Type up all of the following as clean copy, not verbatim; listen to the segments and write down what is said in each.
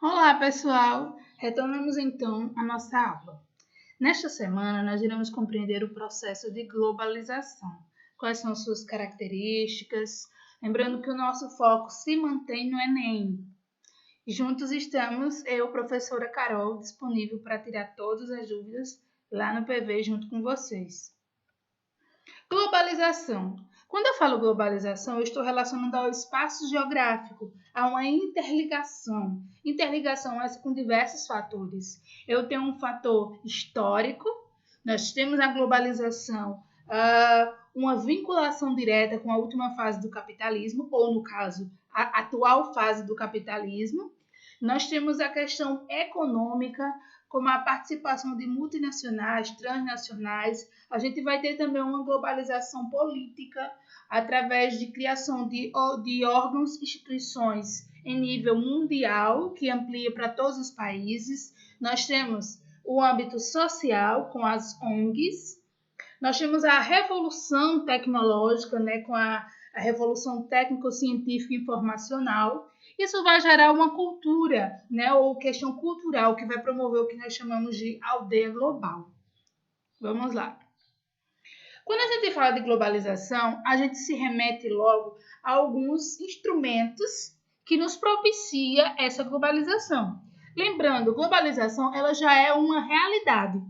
Olá, pessoal! Retornamos então à nossa aula. Nesta semana, nós iremos compreender o processo de globalização. Quais são suas características? Lembrando que o nosso foco se mantém no Enem. E juntos estamos, eu, professora Carol, disponível para tirar todas as dúvidas lá no PV junto com vocês. Globalização. Quando eu falo globalização, eu estou relacionando ao espaço geográfico, a uma interligação. Interligação essa com diversos fatores. Eu tenho um fator histórico, nós temos a globalização, uma vinculação direta com a última fase do capitalismo, ou no caso, a atual fase do capitalismo. Nós temos a questão econômica, como a participação de multinacionais, transnacionais. A gente vai ter também uma globalização política através de criação de órgãos, instituições em nível mundial, que amplia para todos os países. Nós temos o âmbito social, com as ONGs. Nós temos a revolução tecnológica, com a revolução técnico-científica informacional. Isso vai gerar uma cultura, ou questão cultural, que vai promover o que nós chamamos de aldeia global. Vamos lá. Quando a gente fala de globalização, a gente se remete logo a alguns instrumentos que nos propicia essa globalização. Lembrando, globalização ela já é uma realidade.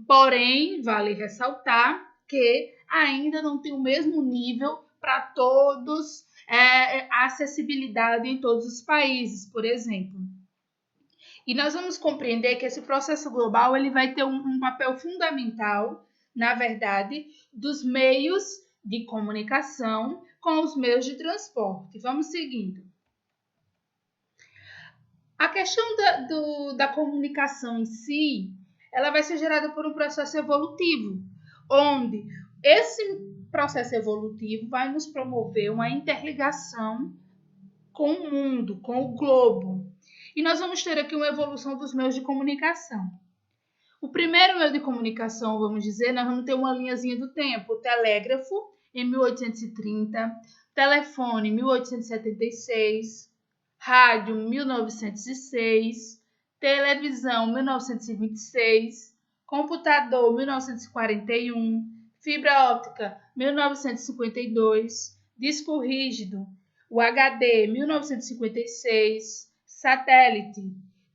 Porém, vale ressaltar que ainda não tem o mesmo nível para todos, a acessibilidade em todos os países, por exemplo. E nós vamos compreender que esse processo global ele vai ter um papel fundamental, na verdade, dos meios de comunicação com os meios de transporte. Vamos seguindo. A questão da comunicação em si, ela vai ser gerada por um processo evolutivo, onde esse processo evolutivo vai nos promover uma interligação com o mundo, com o globo. E nós vamos ter aqui uma evolução dos meios de comunicação. O primeiro meio de comunicação, vamos dizer, nós vamos ter uma linhazinha do tempo. O telégrafo, em 1830, telefone, em 1876, rádio, 1906, televisão, 1926, computador, 1941, fibra óptica, 1952, disco rígido, o HD, 1956, satélite,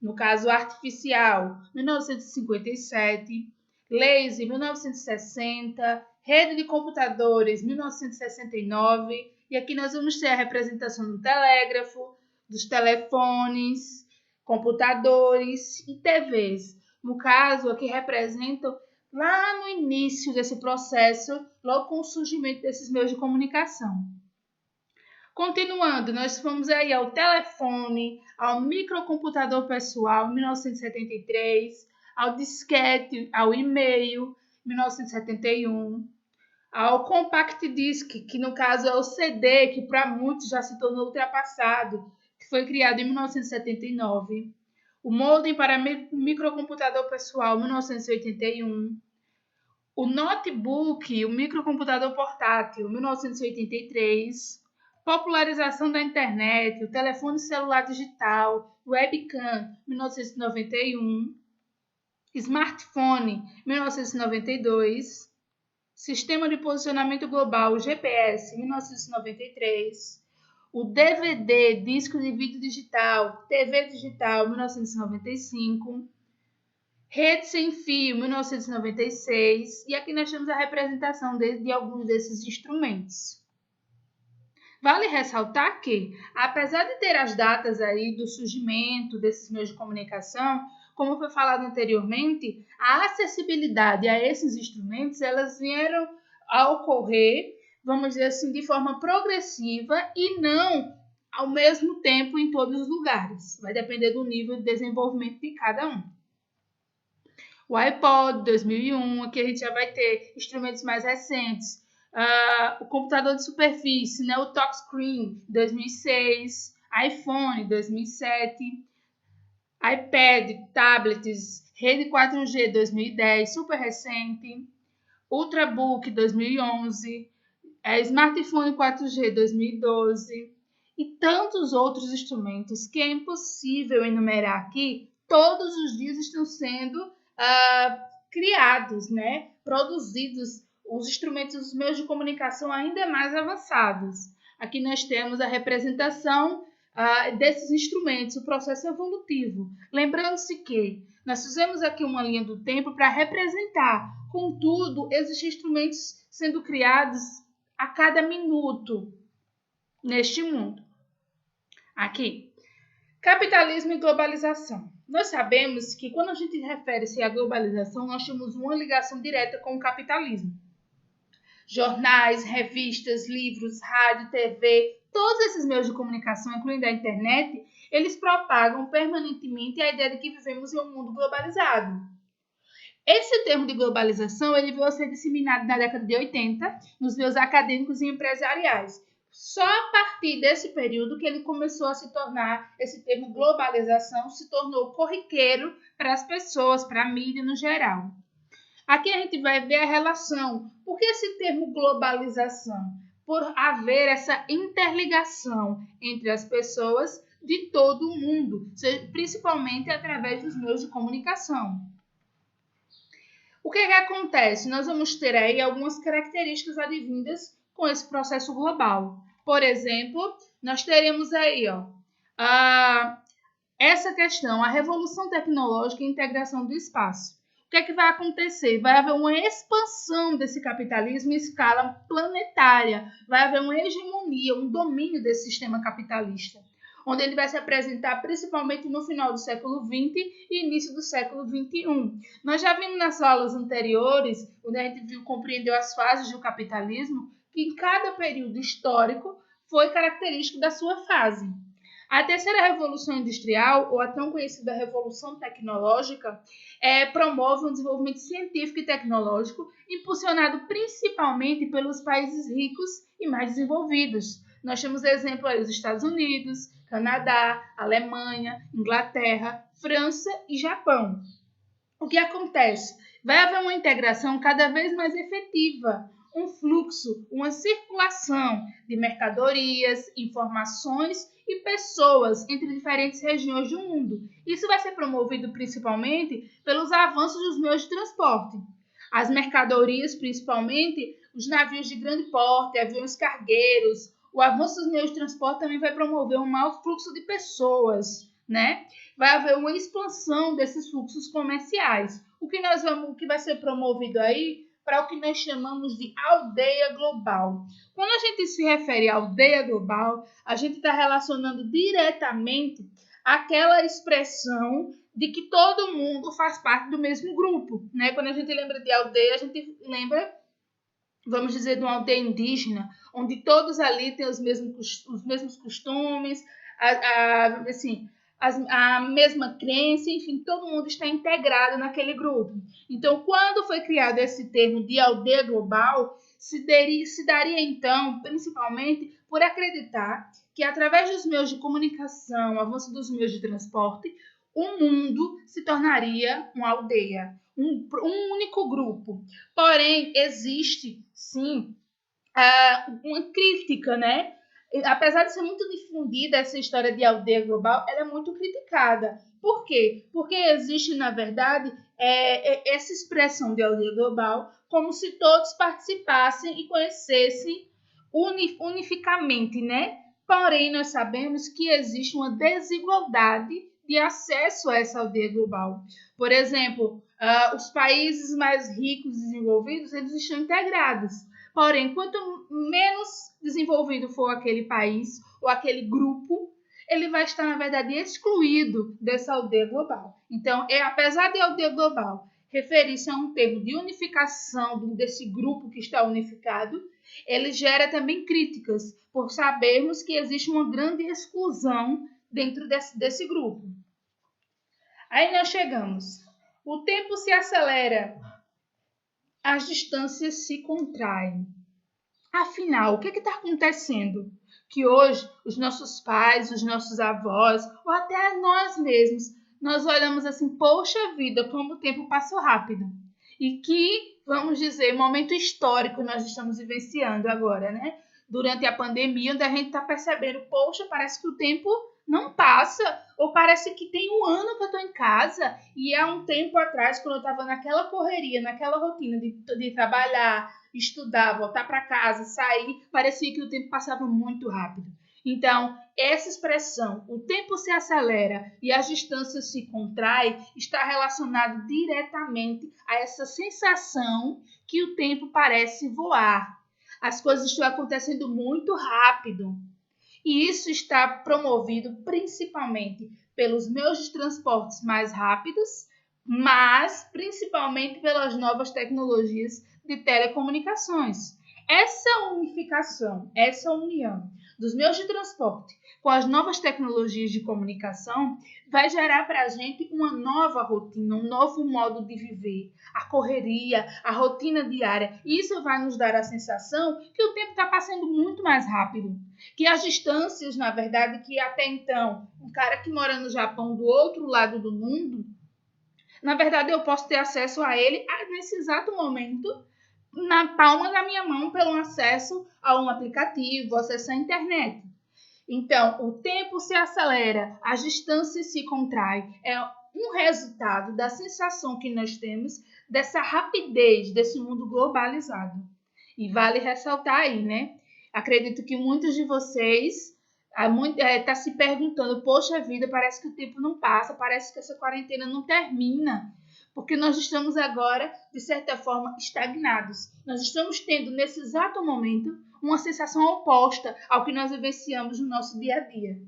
no caso artificial, 1957, laser, 1960, rede de computadores, 1969, e aqui nós vamos ter a representação do telégrafo, dos telefones, computadores e TVs. No caso, aqui representam lá no início desse processo, logo com o surgimento desses meios de comunicação. Continuando, nós fomos aí ao telefone, ao microcomputador pessoal, 1973, ao disquete, ao e-mail, 1971, ao compact disc, que no caso é o CD, que para muitos já se tornou ultrapassado, que foi criado em 1979, o modem para microcomputador pessoal, 1981, o notebook, o microcomputador portátil, 1983, popularização da internet, o telefone celular digital, webcam, 1991, smartphone, 1992, sistema de posicionamento global, GPS, 1993, o DVD, disco de vídeo digital, TV digital, 1995, rede sem fio, 1996, e aqui nós temos a representação de alguns desses instrumentos. Vale ressaltar que, apesar de ter as datas aí do surgimento desses meios de comunicação, como foi falado anteriormente, a acessibilidade a esses instrumentos, elas vieram a ocorrer, vamos dizer assim, de forma progressiva e não ao mesmo tempo em todos os lugares. Vai depender do nível de desenvolvimento de cada um. O iPod, 2001, aqui a gente já vai ter instrumentos mais recentes. O computador de superfície, o touchscreen, 2006, iPhone, 2007, iPad, tablets, rede 4G, 2010, super recente, Ultrabook, 2011, smartphone 4G, 2012, e tantos outros instrumentos que é impossível enumerar aqui. Todos os dias estão sendo criados, né? Produzidos os instrumentos, os meios de comunicação ainda mais avançados. Aqui nós temos a representação desses instrumentos, o processo evolutivo. Lembrando-se que nós fizemos aqui uma linha do tempo para representar. Contudo, existem instrumentos sendo criados a cada minuto neste mundo. Aqui, capitalismo e globalização. Nós sabemos que quando a gente refere-se à globalização, nós temos uma ligação direta com o capitalismo. Jornais, revistas, livros, rádio, TV, todos esses meios de comunicação, incluindo a internet, eles propagam permanentemente a ideia de que vivemos em um mundo globalizado. Esse termo de globalização ele veio a ser disseminado na década de 80 nos meios acadêmicos e empresariais. Só a partir desse período que ele começou a se tornar, esse termo globalização se tornou corriqueiro para as pessoas, para a mídia no geral. Aqui a gente vai ver a relação. Por que esse termo globalização? Por haver essa interligação entre as pessoas de todo o mundo, principalmente através dos meios de comunicação. O que acontece? Nós vamos ter aí algumas características advindas com esse processo global. Por exemplo, nós teremos aí essa questão, a revolução tecnológica e a integração do espaço. O que é que vai acontecer? Vai haver uma expansão desse capitalismo em escala planetária. Vai haver uma hegemonia, um domínio desse sistema capitalista, onde ele vai se apresentar principalmente no final do século XX e início do século XXI. Nós já vimos nas aulas anteriores, onde a gente compreendeu as fases do capitalismo, que em cada período histórico foi característico da sua fase. A terceira revolução industrial, ou a tão conhecida revolução tecnológica, promove um desenvolvimento científico e tecnológico impulsionado principalmente pelos países ricos e mais desenvolvidos. Nós temos exemplo aí os Estados Unidos, Canadá, Alemanha, Inglaterra, França e Japão. O que acontece? Vai haver uma integração cada vez mais efetiva, um fluxo, uma circulação de mercadorias, informações e pessoas entre diferentes regiões do mundo. Isso vai ser promovido principalmente pelos avanços dos meios de transporte. As mercadorias, principalmente, os navios de grande porte, aviões cargueiros. O avanço dos meios de transporte também vai promover um maior fluxo de pessoas, né? Vai haver uma expansão desses fluxos comerciais. O que vai ser promovido aí para o que nós chamamos de aldeia global. Quando a gente se refere à aldeia global, a gente está relacionando diretamente aquela expressão de que todo mundo faz parte do mesmo grupo, né? Quando a gente lembra de aldeia, a gente lembra, vamos dizer, de uma aldeia indígena, onde todos ali têm os mesmos costumes, a mesma crença, enfim, todo mundo está integrado naquele grupo. Então, quando foi criado esse termo de aldeia global, se daria então, principalmente, por acreditar que através dos meios de comunicação, avanço dos meios de transporte, o mundo se tornaria uma aldeia, um único grupo. Porém, existe, sim, uma crítica, né? Apesar de ser muito difundida essa história de aldeia global, ela é muito criticada. Por quê? Porque existe, na verdade, essa expressão de aldeia global como se todos participassem e conhecessem unificamente, né? Porém, nós sabemos que existe uma desigualdade de acesso a essa aldeia global. Por exemplo, os países mais ricos e desenvolvidos, eles estão integrados. Porém, quanto menos desenvolvido for aquele país ou aquele grupo, ele vai estar, na verdade, excluído dessa aldeia global. Então, apesar de aldeia global referir-se a um termo de unificação desse grupo que está unificado, ele gera também críticas, por sabermos que existe uma grande exclusão dentro desse grupo. Aí nós chegamos. O tempo se acelera, as distâncias se contraem. Afinal, o que está acontecendo? Que hoje os nossos pais, os nossos avós, ou até nós mesmos, nós olhamos assim, poxa vida, como o tempo passou rápido. E que, vamos dizer, momento histórico nós estamos vivenciando agora, né? durante a pandemia, onde a gente está percebendo, poxa, parece que o tempo não passa, ou parece que tem um ano que eu estou em casa, e há um tempo atrás, quando eu estava naquela correria, naquela rotina de trabalhar, estudar, voltar para casa, sair, parecia que o tempo passava muito rápido. Então, essa expressão, o tempo se acelera e as distâncias se contraem, está relacionado diretamente a essa sensação que o tempo parece voar. As coisas estão acontecendo muito rápido. E isso está promovido principalmente pelos meios de transportes mais rápidos, mas principalmente pelas novas tecnologias de telecomunicações. Essa unificação, essa união dos meios de transporte com as novas tecnologias de comunicação vai gerar para a gente uma nova rotina, um novo modo de viver, a correria, a rotina diária. E isso vai nos dar a sensação que o tempo está passando muito mais rápido, que as distâncias, na verdade, que até então, um cara que mora no Japão, do outro lado do mundo, na verdade eu posso ter acesso a ele nesse exato momento, na palma da minha mão, pelo acesso a um aplicativo, acesso à internet. Então, o tempo se acelera, as distâncias se contraem. É um resultado da sensação que nós temos dessa rapidez, desse mundo globalizado. E vale ressaltar aí, né? Acredito que muitos de vocês tá se perguntando, poxa vida, parece que o tempo não passa, parece que essa quarentena não termina. Porque nós estamos agora, de certa forma, estagnados. Nós estamos tendo, nesse exato momento, uma sensação oposta ao que nós vivenciamos no nosso dia a dia.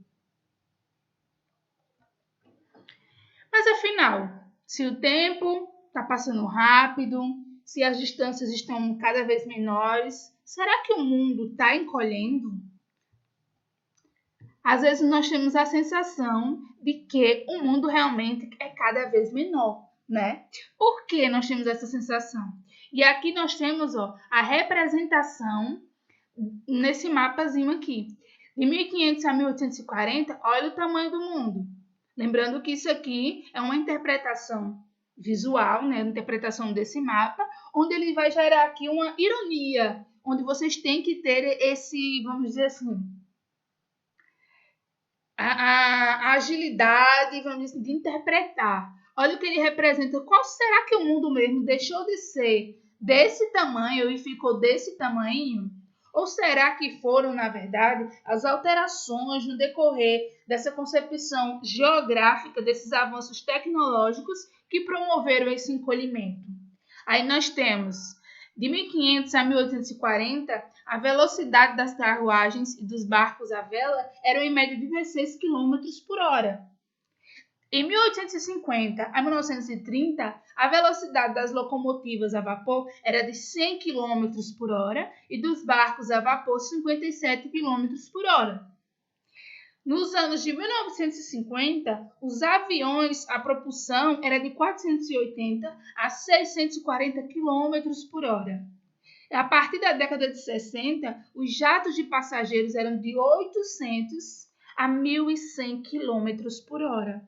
Mas afinal, se o tempo está passando rápido, se as distâncias estão cada vez menores, será que o mundo está encolhendo? Às vezes nós temos a sensação de que o mundo realmente é cada vez menor, né? Por que nós temos essa sensação? E aqui nós temos a representação nesse mapazinho aqui. De 1500 a 1840, olha o tamanho do mundo. Lembrando que isso aqui é uma interpretação visual, né? Uma interpretação desse mapa, onde ele vai gerar aqui uma ironia, onde vocês têm que ter esse, vamos dizer assim, a agilidade, vamos dizer assim, de interpretar. Olha o que ele representa. Qual será que o mundo mesmo deixou de ser desse tamanho e ficou desse tamanho? Ou será que foram, na verdade, as alterações no decorrer dessa concepção geográfica, desses avanços tecnológicos que promoveram esse encolhimento? Aí nós temos, de 1500 a 1840, a velocidade das carruagens e dos barcos à vela era em média de 16 km por hora. Em 1850 a 1930, a velocidade das locomotivas a vapor era de 100 km por hora e dos barcos a vapor 57 km por hora. Nos anos de 1950, os aviões, a propulsão era de 480 a 640 km por hora. A partir da década de 60, os jatos de passageiros eram de 800 a 1.100 km por hora.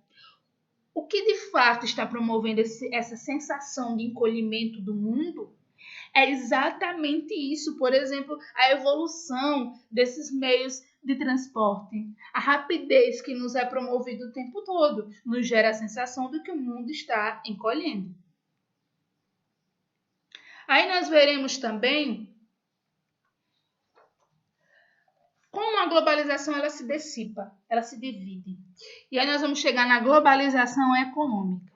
O que de fato está promovendo essa sensação de encolhimento do mundo é exatamente isso. Por exemplo, a evolução desses meios de transporte. A rapidez que nos é promovida o tempo todo nos gera a sensação de que o mundo está encolhendo. Aí nós veremos também como a globalização ela se dissipa, ela se divide. E aí nós vamos chegar na globalização econômica.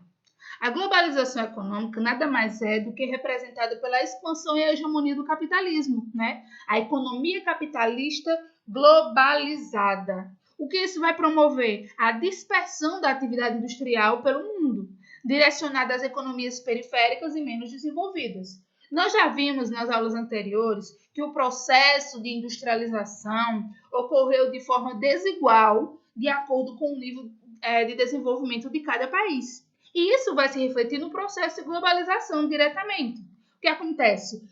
A globalização econômica nada mais é do que representada pela expansão e a hegemonia do capitalismo, né? A economia capitalista globalizada. O que isso vai promover? A dispersão da atividade industrial pelo mundo, direcionada às economias periféricas e menos desenvolvidas. Nós já vimos nas aulas anteriores que o processo de industrialização ocorreu de forma desigual, de acordo com o nível de desenvolvimento de cada país. E isso vai se refletir no processo de globalização diretamente. O que acontece?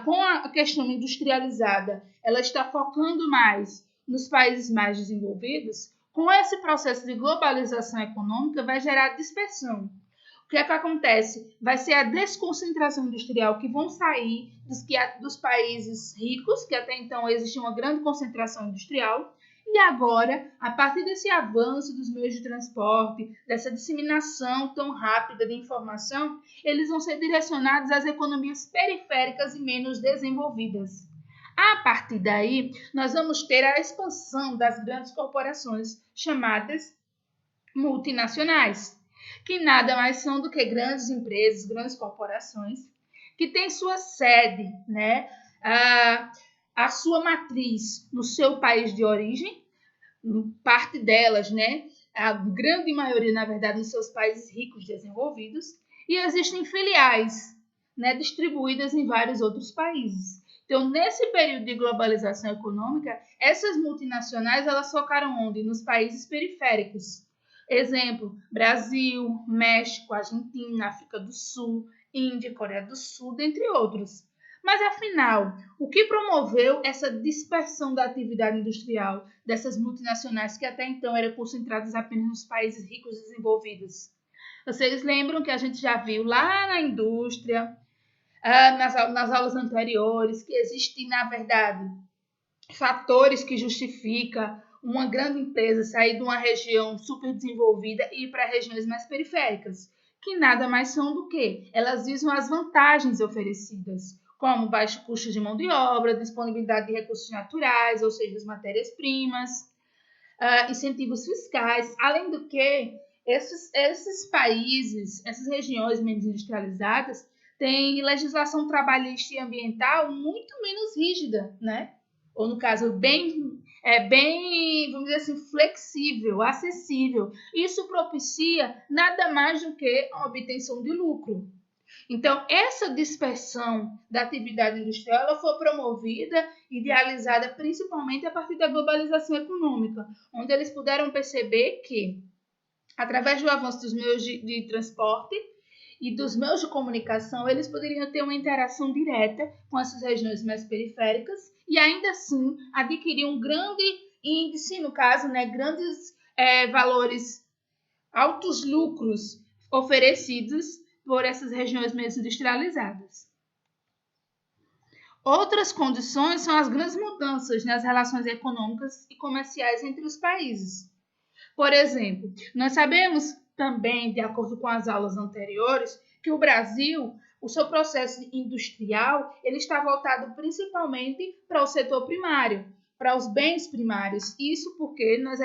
Com a questão industrializada, ela está focando mais nos países mais desenvolvidos. Com esse processo de globalização econômica, vai gerar dispersão. O que é que acontece? Vai ser a desconcentração industrial que vão sair dos países ricos, que até então existia uma grande concentração industrial, e agora, a partir desse avanço dos meios de transporte, dessa disseminação tão rápida de informação, eles vão ser direcionados às economias periféricas e menos desenvolvidas. A partir daí, nós vamos ter a expansão das grandes corporações chamadas multinacionais, que nada mais são do que grandes empresas, grandes corporações, que têm sua sede, né, a sua matriz no seu país de origem, parte delas, né, a grande maioria, na verdade, nos seus países ricos desenvolvidos, e existem filiais, né, distribuídas em vários outros países. Então, nesse período de globalização econômica, essas multinacionais elas focaram onde? Nos países periféricos. Exemplo, Brasil, México, Argentina, África do Sul, Índia, Coreia do Sul, dentre outros. Mas, afinal, o que promoveu essa dispersão da atividade industrial dessas multinacionais que até então eram concentradas apenas nos países ricos e desenvolvidos? Vocês lembram que a gente já viu lá na indústria, nas aulas anteriores, que existem, na verdade, fatores que justificam uma grande empresa sair de uma região super desenvolvida e ir para regiões mais periféricas, que nada mais são do que elas visam as vantagens oferecidas, como baixo custo de mão de obra, disponibilidade de recursos naturais, ou seja, as matérias-primas, incentivos fiscais, além do que esses países, essas regiões menos industrializadas, têm legislação trabalhista e ambiental muito menos rígida, né? Ou no caso, bem, vamos dizer assim, flexível, acessível. Isso propicia nada mais do que a obtenção de lucro. Então, essa dispersão da atividade industrial ela foi promovida e idealizada principalmente a partir da globalização econômica, onde eles puderam perceber que, através do avanço dos meios de transporte e dos meios de comunicação, eles poderiam ter uma interação direta com essas regiões mais periféricas e ainda assim adquirir um grande índice, no caso, né, grandes valores, altos lucros oferecidos por essas regiões menos industrializadas. Outras condições são as grandes mudanças nas relações econômicas e comerciais entre os países. Por exemplo, nós sabemos também, de acordo com as aulas anteriores, que o Brasil, o seu processo industrial, ele está voltado principalmente para o setor primário, para os bens primários. Isso porque nós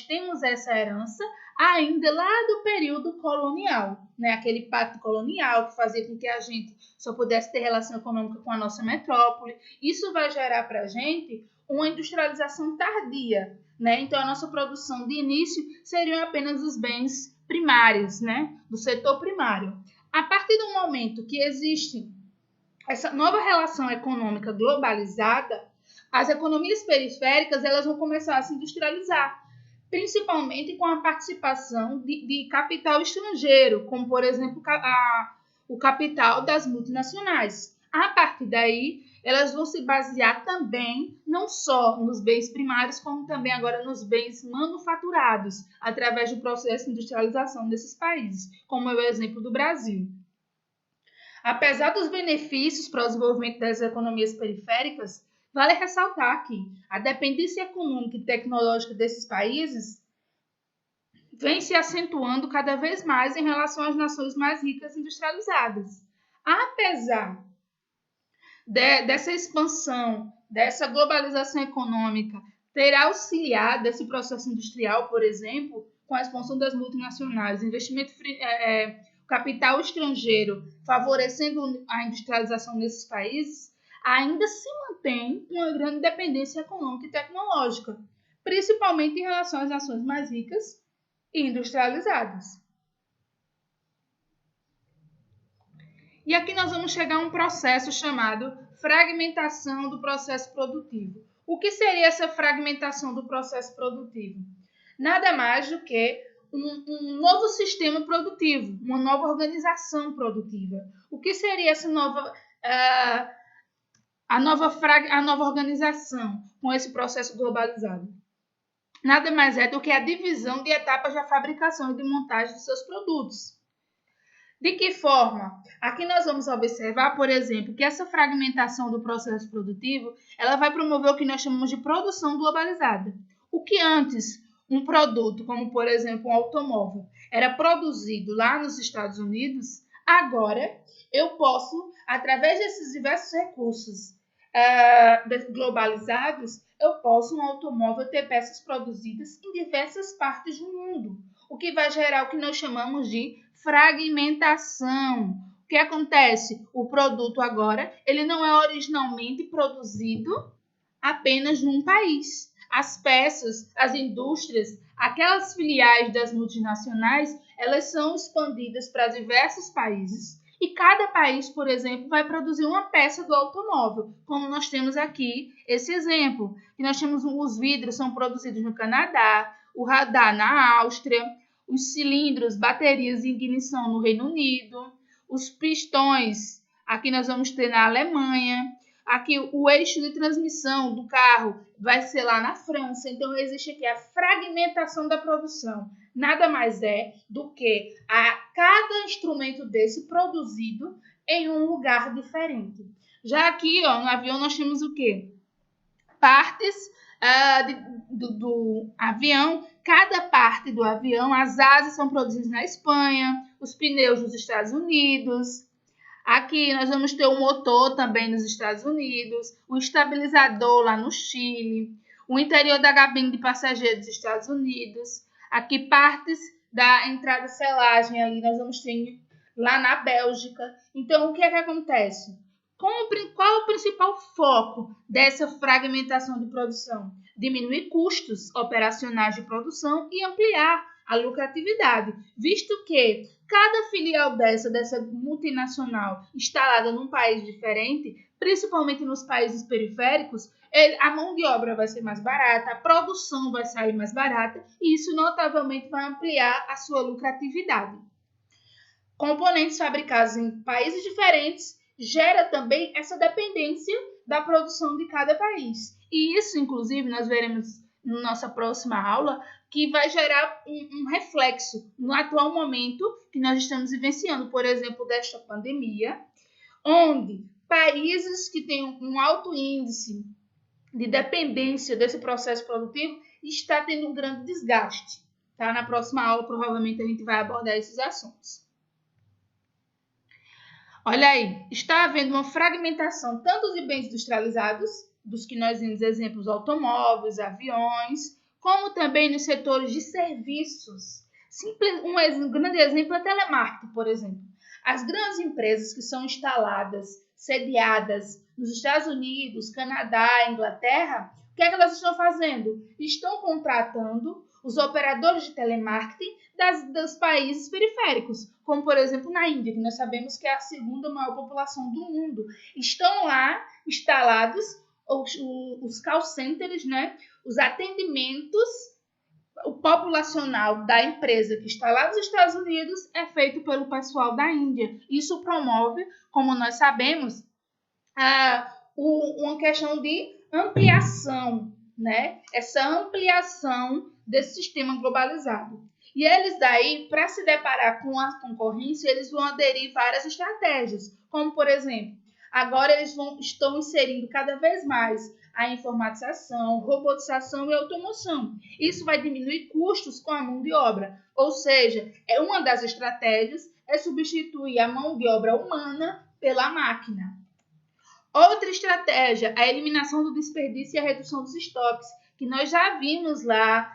temos essa herança ainda lá do período colonial, né? Aquele pacto colonial que fazia com que a gente só pudesse ter relação econômica com a nossa metrópole. Isso vai gerar para a gente uma industrialização tardia, né? Então, a nossa produção de início seriam apenas os bens primários, né? Do setor primário. A partir do momento que existe essa nova relação econômica globalizada, as economias periféricas elas vão começar a se industrializar, principalmente com a participação de capital estrangeiro, como, por exemplo, o capital das multinacionais. A partir daí, elas vão se basear também não só nos bens primários, como também agora nos bens manufaturados, através do processo de industrialização desses países, como é o exemplo do Brasil. Apesar dos benefícios para o desenvolvimento das economias periféricas, vale ressaltar que a dependência econômica e tecnológica desses países vem se acentuando cada vez mais em relação às nações mais ricas e industrializadas. Apesar dessa expansão, dessa globalização econômica ter auxiliado esse processo industrial, por exemplo, com a expansão das multinacionais, investimento capital estrangeiro favorecendo a industrialização desses países, ainda se mantém uma grande dependência econômica e tecnológica, principalmente em relação às nações mais ricas e industrializadas. E aqui nós vamos chegar a um processo chamado fragmentação do processo produtivo. O que seria essa fragmentação do processo produtivo? Nada mais do que um novo sistema produtivo, uma nova organização produtiva. O que seria essa nova a nova organização com esse processo globalizado? Nada mais é do que a divisão de etapas da fabricação e de montagem de seus produtos. De que forma? Aqui nós vamos observar, por exemplo, que essa fragmentação do processo produtivo, ela vai promover o que nós chamamos de produção globalizada. O que antes um produto, como por exemplo um automóvel, era produzido lá nos Estados Unidos, agora eu posso, através desses diversos recursos globalizados, eu posso um automóvel ter peças produzidas em diversas partes do mundo, o que vai gerar o que nós chamamos de fragmentação. O que acontece? O produto agora, ele não é originalmente produzido apenas num país. As peças, as indústrias, aquelas filiais das multinacionais, elas são expandidas para diversos países. E cada país, por exemplo, vai produzir uma peça do automóvel, como nós temos aqui esse exemplo. E nós temos os vidros são produzidos no Canadá, o radar na Áustria, os cilindros, baterias e ignição no Reino Unido, os pistões, aqui nós vamos ter na Alemanha, aqui o eixo de transmissão do carro vai ser lá na França. Então existe aqui a fragmentação da produção. Nada mais é do que cada instrumento desse produzido em um lugar diferente. Já aqui, ó, no avião nós temos o quê? Partes do avião. Cada parte do avião, as asas são produzidas na Espanha, os pneus nos Estados Unidos. Aqui nós vamos ter o motor também nos Estados Unidos, o estabilizador lá no Chile, o interior da cabine de passageiros dos Estados Unidos. Aqui partes da entrada de selagem ali nós vamos ter lá na Bélgica. Então, o que é que acontece? Qual o principal foco dessa fragmentação de produção? Diminuir custos operacionais de produção e ampliar a lucratividade, visto que cada filial dessa multinacional instalada num país diferente, principalmente nos países periféricos, a mão de obra vai ser mais barata, a produção vai sair mais barata e isso notavelmente vai ampliar a sua lucratividade. Componentes fabricados em países diferentes gera também essa dependência da produção de cada país. E isso, inclusive, nós veremos na nossa próxima aula, que vai gerar um reflexo no atual momento que nós estamos vivenciando, por exemplo, desta pandemia, onde países que têm um alto índice de dependência desse processo produtivo está tendo um grande desgaste. Tá? Na próxima aula, provavelmente, a gente vai abordar esses assuntos. Olha aí, está havendo uma fragmentação tanto de bens industrializados, dos que nós vimos exemplos automóveis, aviões, como também nos setores de serviços. Um grande exemplo é telemarketing, por exemplo. As grandes empresas que são instaladas, sediadas nos Estados Unidos, Canadá, Inglaterra, o que é que elas estão fazendo? Estão contratando os operadores de telemarketing dos países periféricos, como por exemplo na Índia, que nós sabemos que é a segunda maior população do mundo. Estão lá instalados os call centers, né? Os atendimentos, o populacional da empresa que está lá nos Estados Unidos é feito pelo pessoal da Índia. Isso promove, como nós sabemos, uma questão de ampliação, né? Essa ampliação desse sistema globalizado. E eles daí, para se deparar com a concorrência, eles vão aderir várias estratégias, como por exemplo, agora eles estão inserindo cada vez mais a informatização, robotização e automação. Isso vai diminuir custos com a mão de obra, ou seja, uma das estratégias é substituir a mão de obra humana pela máquina. Outra estratégia, a eliminação do desperdício e a redução dos estoques, que nós já vimos lá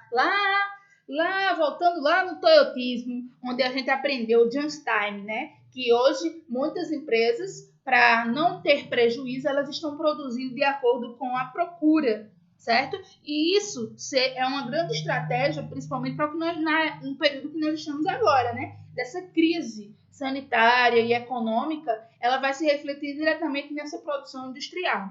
voltando lá no toyotismo, onde a gente aprendeu o just time, né? Que hoje muitas empresas, para não ter prejuízo, elas estão produzindo de acordo com a procura, certo? E isso é uma grande estratégia, principalmente para no período que nós estamos agora, né? Dessa crise sanitária e econômica, ela vai se refletir diretamente nessa produção industrial.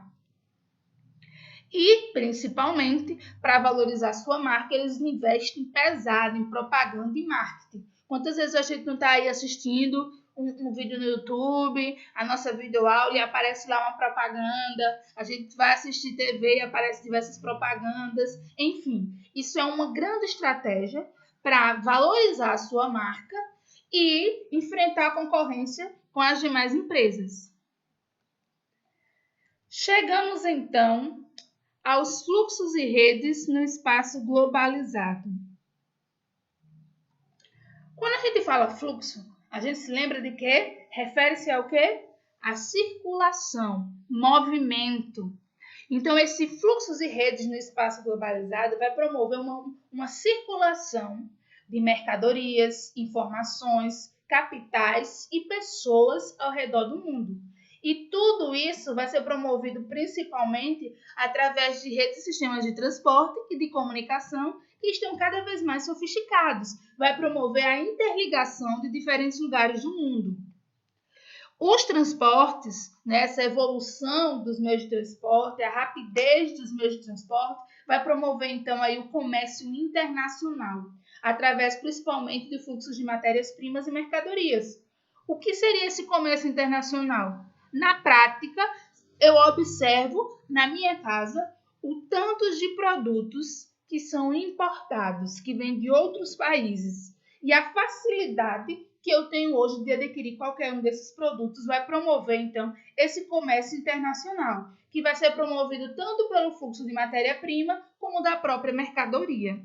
E, principalmente, para valorizar sua marca, eles investem pesado em propaganda e marketing. Quantas vezes a gente não está aí assistindo um vídeo no YouTube, a nossa videoaula e aparece lá uma propaganda, a gente vai assistir TV e aparece diversas propagandas, enfim. Isso é uma grande estratégia para valorizar a sua marca e enfrentar a concorrência com as demais empresas. Chegamos então aos fluxos e redes no espaço globalizado. Quando a gente fala fluxo, a gente se lembra de quê? Refere-se ao quê? A circulação, movimento. Então, esse fluxos e redes no espaço globalizado vai promover uma circulação de mercadorias, informações, capitais e pessoas ao redor do mundo. E tudo isso vai ser promovido principalmente através de redes e sistemas de transporte e de comunicação que estão cada vez mais sofisticados. Vai promover a interligação de diferentes lugares do mundo. Os transportes, essa evolução dos meios de transporte, a rapidez dos meios de transporte, vai promover então aí o comércio internacional, através principalmente de fluxos de matérias-primas e mercadorias. O que seria esse comércio internacional? Na prática, eu observo na minha casa o tanto de produtos que são importados, que vêm de outros países, e a facilidade que eu tenho hoje de adquirir qualquer um desses produtos vai promover, então, esse comércio internacional, que vai ser promovido tanto pelo fluxo de matéria-prima como da própria mercadoria.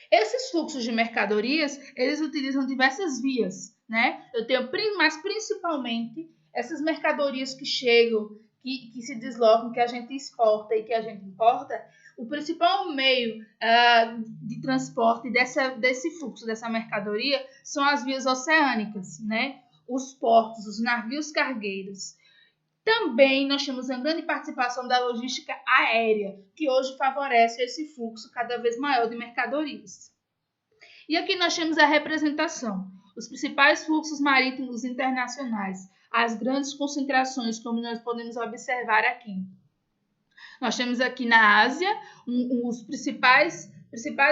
Esses fluxos de mercadorias, eles utilizam diversas vias, né? Eu tenho, mas principalmente, essas mercadorias que chegam, que se deslocam, que a gente exporta e que a gente importa, o principal meio de transporte desse fluxo, dessa mercadoria, são as vias oceânicas, né? Os portos, os navios cargueiros. Também nós temos uma grande participação da logística aérea, que hoje favorece esse fluxo cada vez maior de mercadorias. E aqui nós temos a representação, os principais fluxos marítimos internacionais, as grandes concentrações, como nós podemos observar aqui. Nós temos aqui na Ásia os principais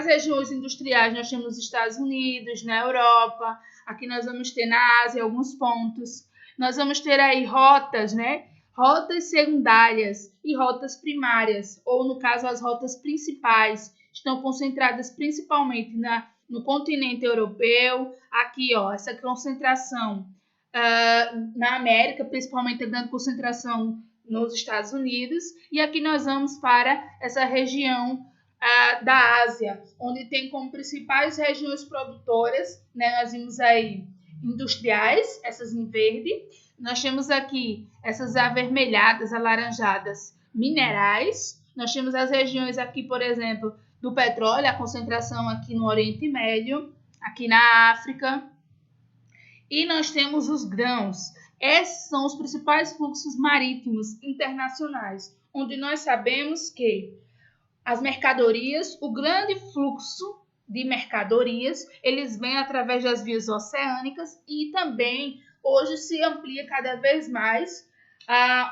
regiões industriais, nós temos os Estados Unidos, na Europa, aqui nós vamos ter na Ásia alguns pontos. Nós vamos ter aí rotas, né? Rotas secundárias e rotas primárias, ou no caso as rotas principais, estão concentradas principalmente no continente europeu. Aqui, ó, essa concentração na América, principalmente a grande concentração nos Estados Unidos, e aqui nós vamos para essa região da Ásia, onde tem como principais regiões produtoras, né, nós vimos aí industriais, essas em verde, nós temos aqui essas avermelhadas, alaranjadas, minerais, nós temos as regiões aqui, por exemplo, do petróleo, a concentração aqui no Oriente Médio, aqui na África, e nós temos os grãos. Esses são os principais fluxos marítimos internacionais, onde nós sabemos que as mercadorias, o grande fluxo de mercadorias, eles vêm através das vias oceânicas e também hoje se amplia cada vez mais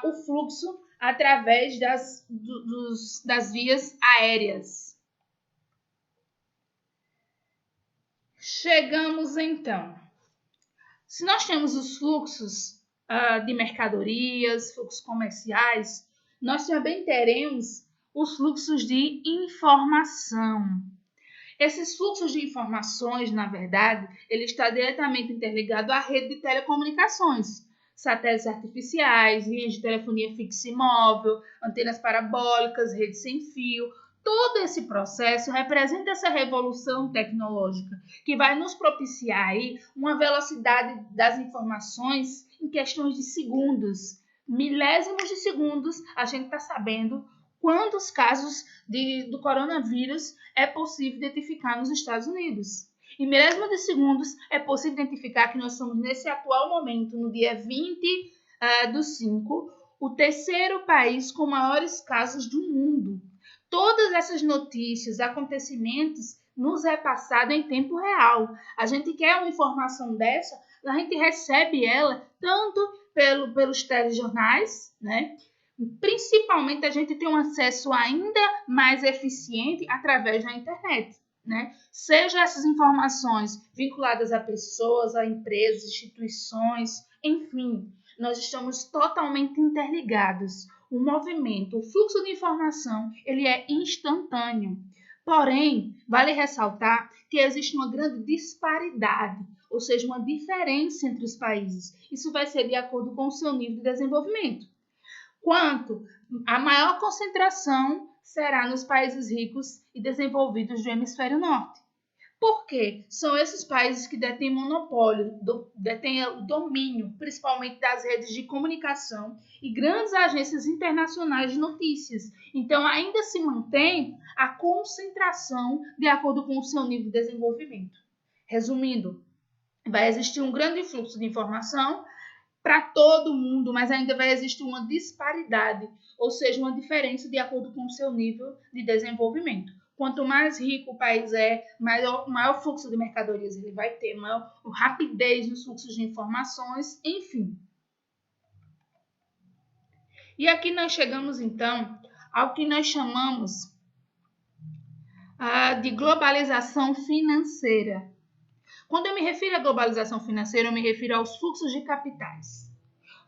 o fluxo através das vias aéreas. Chegamos então. Se nós temos os fluxos de mercadorias, fluxos comerciais, nós também teremos os fluxos de informação. Esses fluxos de informações, na verdade, ele está diretamente interligado à rede de telecomunicações, satélites artificiais, linhas de telefonia fixa e móvel, antenas parabólicas, redes sem fio. Todo esse processo representa essa revolução tecnológica que vai nos propiciar aí uma velocidade das informações em questões de segundos, milésimos de segundos. A gente está sabendo quantos casos do coronavírus é possível identificar nos Estados Unidos. Em milésimos de segundos é possível identificar que nós somos, nesse atual momento, no dia 20/5, o terceiro país com maiores casos do mundo. Todas essas notícias, acontecimentos, nos é passado em tempo real. A gente quer uma informação dessa, a gente recebe ela tanto pelos telejornais, né? Principalmente a gente tem um acesso ainda mais eficiente através da internet, né? Seja essas informações vinculadas a pessoas, a empresas, instituições, enfim, nós estamos totalmente interligados. O movimento, o fluxo de informação, ele é instantâneo. Porém, vale ressaltar que existe uma grande disparidade, ou seja, uma diferença entre os países. Isso vai ser de acordo com o seu nível de desenvolvimento. Quanto a maior concentração será nos países ricos e desenvolvidos do hemisfério norte. Por quê? São esses países que detêm monopólio, detêm o domínio, principalmente das redes de comunicação e grandes agências internacionais de notícias. Então, ainda se mantém a concentração de acordo com o seu nível de desenvolvimento. Resumindo, vai existir um grande fluxo de informação para todo mundo, mas ainda vai existir uma disparidade, ou seja, uma diferença de acordo com o seu nível de desenvolvimento. Quanto mais rico o país é, maior fluxo de mercadorias ele vai ter, maior rapidez nos fluxos de informações, enfim. E aqui nós chegamos, então, ao que nós chamamos de globalização financeira. Quando eu me refiro à globalização financeira, eu me refiro aos fluxos de capitais.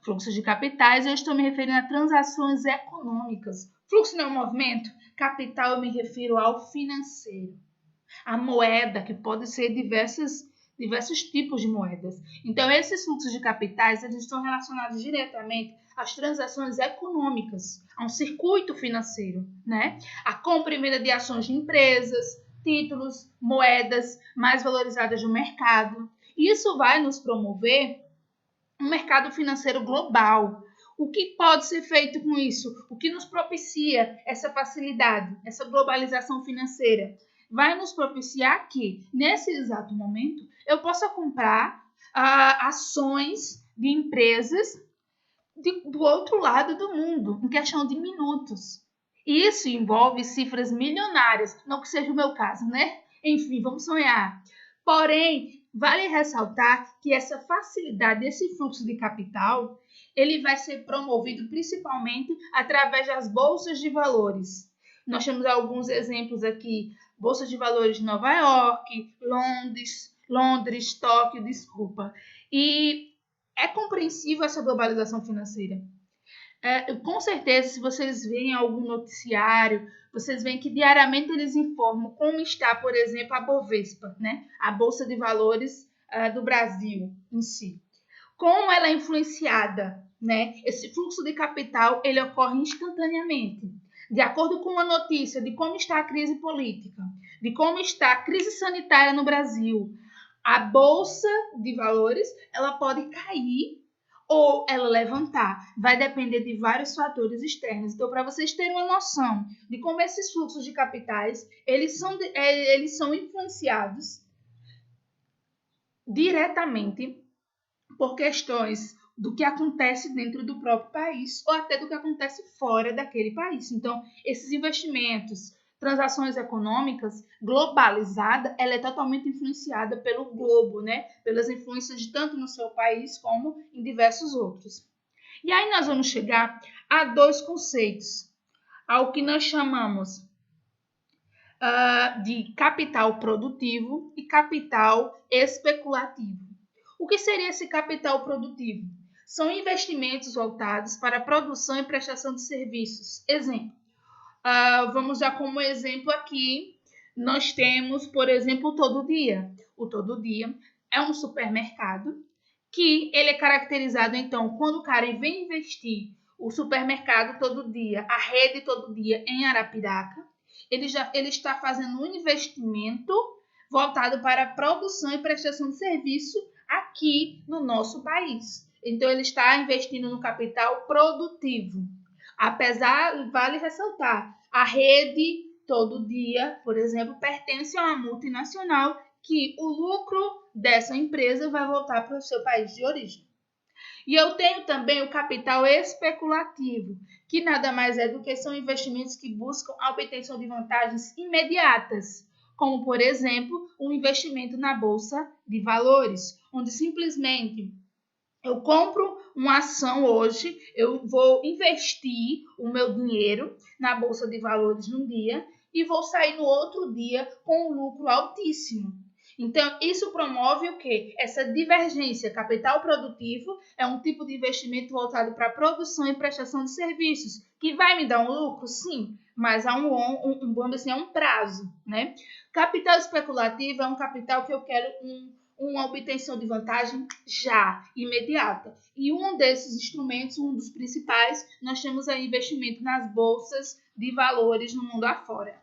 Fluxos de capitais, eu estou me referindo a transações econômicas. Fluxo não é um movimento? Capital, eu me refiro ao financeiro. A moeda, que pode ser diversos tipos de moedas. Então, esses fluxos de capitais, eles estão relacionados diretamente às transações econômicas, a um circuito financeiro, né? A compra e venda de ações de empresas, títulos, moedas mais valorizadas no mercado. Isso vai nos promover um mercado financeiro global. O que pode ser feito com isso? O que nos propicia essa facilidade, essa globalização financeira? Vai nos propiciar que, nesse exato momento, eu possa comprar ações de empresas do outro lado do mundo, em questão de minutos. Isso envolve cifras milionárias, não que seja o meu caso, né? Enfim, vamos sonhar. Porém, vale ressaltar que essa facilidade, esse fluxo de capital, ele vai ser promovido principalmente através das bolsas de valores. Nós temos alguns exemplos aqui, bolsas de valores de Nova York, Londres, Tóquio, E é compreensível essa globalização financeira. Com certeza, se vocês veem algum noticiário, vocês veem que diariamente eles informam como está, por exemplo, a Bovespa, né? A Bolsa de Valores do Brasil em si. Como ela é influenciada, né? Esse fluxo de capital ele ocorre instantaneamente. De acordo com uma notícia de como está a crise política, de como está a crise sanitária no Brasil, a Bolsa de Valores ela pode cair ou ela levantar. Vai depender de vários fatores externos. Então, para vocês terem uma noção de como esses fluxos de capitais, eles são influenciados diretamente por questões do que acontece dentro do próprio país ou até do que acontece fora daquele país. Então, esses investimentos, transações econômicas globalizada, ela é totalmente influenciada pelo globo, né? Pelas influências de tanto no seu país como em diversos outros. E aí nós vamos chegar a dois conceitos, ao que nós chamamos de capital produtivo e capital especulativo. O que seria esse capital produtivo? São investimentos voltados para a produção e prestação de serviços. Exemplo, vamos dar como exemplo aqui, nós temos, por exemplo, o Todo Dia. O Todo Dia é um supermercado que ele é caracterizado, então, quando o cara vem investir o supermercado Todo Dia, a rede Todo Dia em Arapiraca, ele está fazendo um investimento voltado para a produção e prestação de serviço aqui no nosso país. Então, ele está investindo no capital produtivo. Apesar, vale ressaltar, a rede Todo Dia, por exemplo, pertence a uma multinacional que o lucro dessa empresa vai voltar para o seu país de origem. E eu tenho também o capital especulativo, que nada mais é do que são investimentos que buscam a obtenção de vantagens imediatas, como, por exemplo, um investimento na Bolsa de Valores, onde simplesmente eu compro uma ação hoje, eu vou investir o meu dinheiro na Bolsa de Valores num dia e vou sair no outro dia com um lucro altíssimo. Então, isso promove o quê? Essa divergência. Capital produtivo é um tipo de investimento voltado para a produção e prestação de serviços, que vai me dar um lucro, sim, mas há vamos dizer, um prazo, né? Capital especulativo é um capital que eu quero uma obtenção de vantagem já, imediata. E um desses instrumentos, um dos principais, nós temos aí investimento nas bolsas de valores no mundo afora.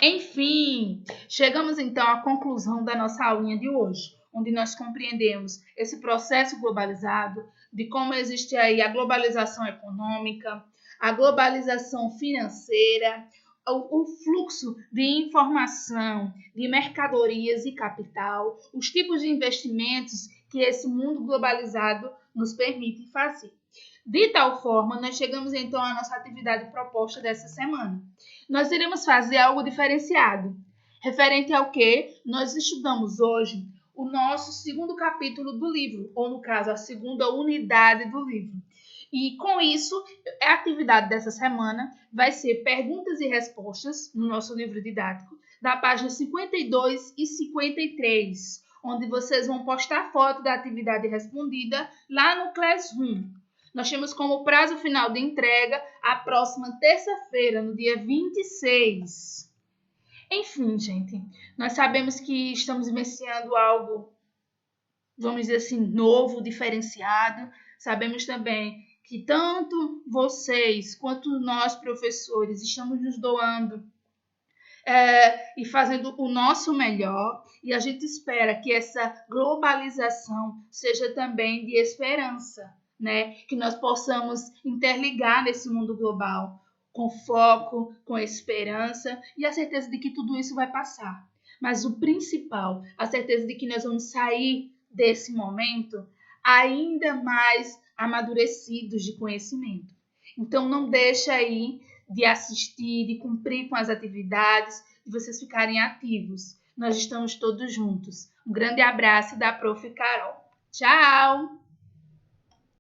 Enfim, chegamos então à conclusão da nossa aulinha de hoje, onde nós compreendemos esse processo globalizado, de como existe aí a globalização econômica, a globalização financeira, o fluxo de informação, de mercadorias e capital, os tipos de investimentos que esse mundo globalizado nos permite fazer. De tal forma, nós chegamos então à nossa atividade proposta dessa semana. Nós iremos fazer algo diferenciado. Referente ao que nós estudamos hoje o nosso segundo capítulo do livro, ou no caso, a segunda unidade do livro. E com isso, a atividade dessa semana vai ser perguntas e respostas no nosso livro didático, da página 52 e 53, onde vocês vão postar foto da atividade respondida lá no Classroom. Nós temos como prazo final de entrega a próxima terça-feira, no dia 26. Enfim, gente, nós sabemos que estamos vivenciando algo, vamos dizer assim, novo, diferenciado. Sabemos também que tanto vocês quanto nós, professores, estamos nos doando e fazendo o nosso melhor. E a gente espera que essa globalização seja também de esperança, né? Que nós possamos interligar nesse mundo global com foco, com esperança e a certeza de que tudo isso vai passar. Mas o principal, a certeza de que nós vamos sair desse momento ainda mais amadurecidos de conhecimento. Então não deixa aí de assistir, de cumprir com as atividades, de vocês ficarem ativos. Nós estamos todos juntos. Um grande abraço da Prof. Carol. Tchau!